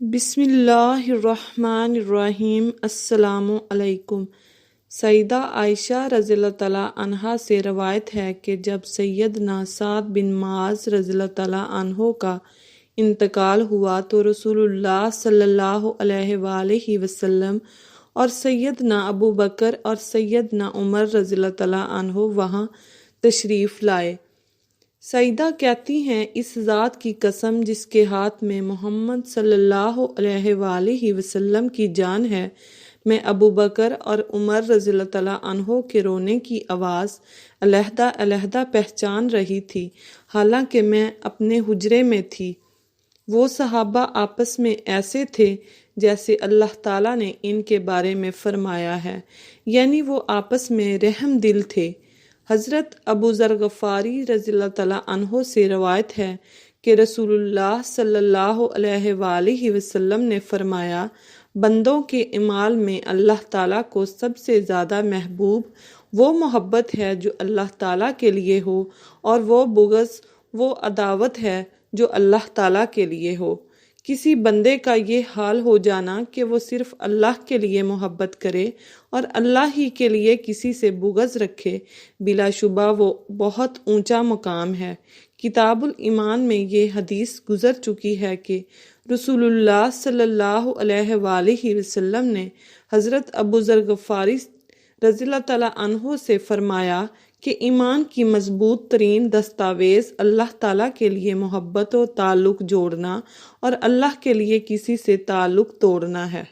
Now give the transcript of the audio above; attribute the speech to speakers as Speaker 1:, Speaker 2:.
Speaker 1: بسم اللہ الرحمن الرحیم۔ السلام علیکم۔ سیدہ عائشہ رضی اللہ تعالیٰ عنہا سے روایت ہے کہ جب سیدنا سعد بن معاذ رضی اللہ تعالیٰ عنہ کا انتقال ہوا تو رسول اللہ صلی اللہ علیہ وآلہ وسلم اور سیدنا ابو بکر اور سیدنا عمر رضی اللہ تعالیٰ عنہ وہاں تشریف لائے۔ سیدہ کہتی ہیں، اس ذات کی قسم جس کے ہاتھ میں محمد صلی اللہ علیہ وآلہ وسلم کی جان ہے، میں ابو بکر اور عمر رضی اللہ تعالیٰ عنہ کے رونے کی آواز علیحدہ علیحدہ پہچان رہی تھی، حالانکہ میں اپنے حجرے میں تھی۔ وہ صحابہ آپس میں ایسے تھے جیسے اللہ تعالیٰ نے ان کے بارے میں فرمایا ہے، یعنی وہ آپس میں رحم دل تھے۔ حضرت ابو ذر غفاری رضی اللہ تعالیٰ عنہ سے روایت ہے کہ رسول اللہ صلی اللہ علیہ وآلہ وسلم نے فرمایا، بندوں کے اعمال میں اللہ تعالیٰ کو سب سے زیادہ محبوب وہ محبت ہے جو اللہ تعالیٰ کے لیے ہو، اور وہ بغض وہ عداوت ہے جو اللہ تعالیٰ کے لیے ہو۔ کسی بندے کا یہ حال ہو جانا کہ وہ صرف اللہ کے لیے محبت کرے اور اللہ ہی کے لیے کسی سے بغض رکھے، بلا شبہ وہ بہت اونچا مقام ہے۔ کتاب الایمان میں یہ حدیث گزر چکی ہے کہ رسول اللہ صلی اللہ علیہ وآلہ وسلم نے حضرت ابو ذر غفاری رضی اللہ تعالیٰ عنہ سے فرمایا کہ ایمان کی مضبوط ترین دستاویز اللہ تعالیٰ کے لیے محبت و تعلق جوڑنا اور اللہ کے لیے کسی سے تعلق توڑنا ہے۔